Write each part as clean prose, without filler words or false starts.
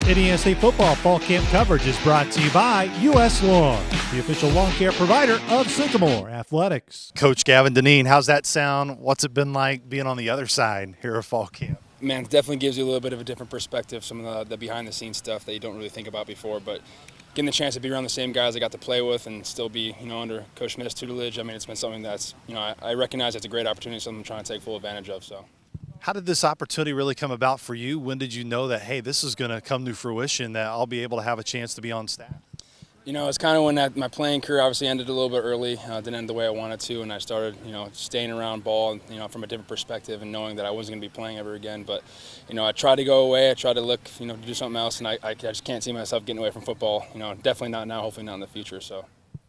Indiana State football fall camp coverage is brought to you by U.S. Lawn, the official lawn care provider of Sycamore Athletics. Coach Gavin, Dineen, how's that sound? What's it been like being on the other side here at fall camp? Man, it definitely gives you a little bit of a different perspective, some of the behind-the-scenes stuff that you don't really think about before. But getting the chance to be around the same guys I got to play with and still be, under Coach Smith's tutelage, I mean, it's been something that's, I recognize it's a great opportunity, something I'm trying to take full advantage of. So. How did this opportunity really come about for you? When did you know that, hey, this is going to come to fruition, that I'll be able to have a chance to be on staff? It's kind of when my playing career obviously ended a little bit early. Didn't end the way I wanted to, and I started, staying around ball, from a different perspective and knowing that I wasn't going to be playing ever again. But, I tried to go away. I tried to look, to do something else, and I just can't see myself getting away from football. Definitely not now, hopefully not in the future. So,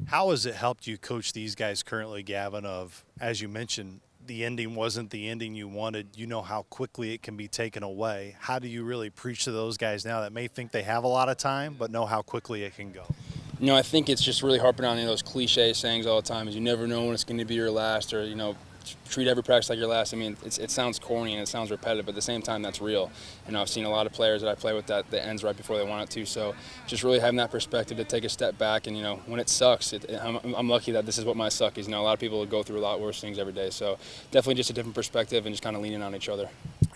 how has it helped you coach these guys currently, Gavin, of, as you mentioned, the ending wasn't the ending you wanted, how quickly it can be taken away. How do you really preach to those guys now that may think they have a lot of time but know how quickly it can go? I think it's just really harping on those cliche sayings all the time, is you never know when it's going to be your last, or, treat every practice like your last. I mean, it sounds corny and it sounds repetitive, but at the same time, that's real. I've seen a lot of players that I play with that ends right before they want it to. So just really having that perspective to take a step back, and, when it sucks, I'm lucky that this is what my suck is. A lot of people go through a lot worse things every day. So definitely just a different perspective and just kind of leaning on each other.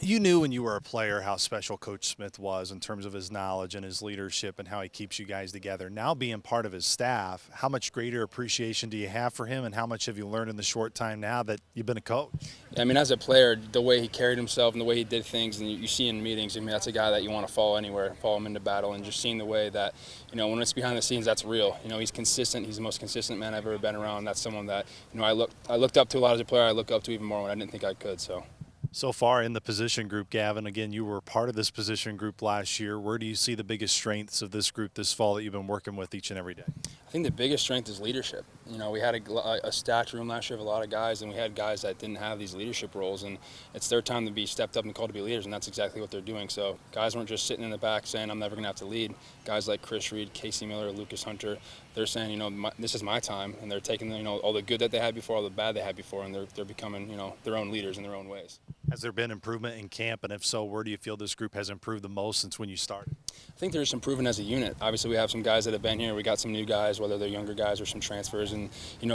You knew when you were a player how special Coach Smith was in terms of his knowledge and his leadership and how he keeps you guys together. Now being part of his staff, how much greater appreciation do you have for him, and how much have you learned in the short time now that you've been a coach? I mean, as a player, the way he carried himself and the way he did things, and you see in meetings, that's a guy that you want to follow anywhere, follow him into battle, and just seeing the way that, when it's behind the scenes, that's real. He's consistent. He's the most consistent man I've ever been around. That's someone that, I looked up to a lot as a player. I look up to even more when I didn't think I could, So far in the position group, Gavin, again, you were part of this position group last year. Where do you see the biggest strengths of this group this fall that you've been working with each and every day? I think the biggest strength is leadership. We had a stacked room last year of a lot of guys, and we had guys that didn't have these leadership roles, and it's their time to be stepped up and called to be leaders, and that's exactly what they're doing. So guys weren't just sitting in the back saying, I'm never going to have to lead. Guys like Chris Reed, Casey Miller, Lucas Hunter, they're saying, this is my time, and they're taking, all the good that they had before, all the bad they had before, and they're becoming, their own leaders in their own ways. Has there been improvement in camp, and if so, where do you feel this group has improved the most since when you started? I think there's improvement as a unit. Obviously, we have some guys that have been here. We got some new guys, whether they're younger guys or some transfers, and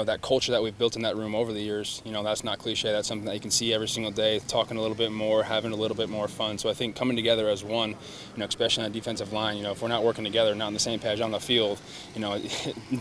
that culture that we've built in that room over the years. That's not cliche. That's something that you can see every single day. Talking a little bit more, having a little bit more fun. So I think coming together as one, especially on the defensive line. If we're not working together, not on the same page on the field,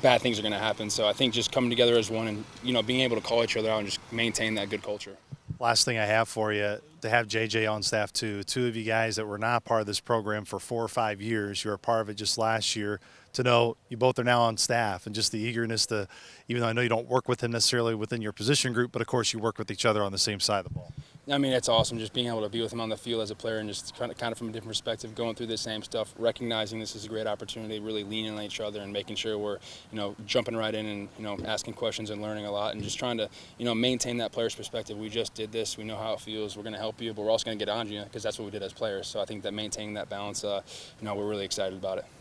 bad things are going to happen. So I think just coming together as one, and being able to call each other out and just maintain that good culture. Last thing I have for you, to have JJ on staff too. Two of you guys that were not part of this program for 4 or 5 years, you were a part of it just last year, to know you both are now on staff, and just the eagerness to, even though I know you don't work with him necessarily within your position group, but of course you work with each other on the same side of the ball. I mean, it's awesome just being able to be with him on the field as a player, and just kind of from a different perspective, going through the same stuff, recognizing this is a great opportunity, really leaning on each other and making sure we're, jumping right in and, asking questions and learning a lot, and just trying to, maintain that player's perspective. We just did this. We know how it feels. We're going to help you, but we're also going to get on you because that's what we did as players. So I think that maintaining that balance, we're really excited about it.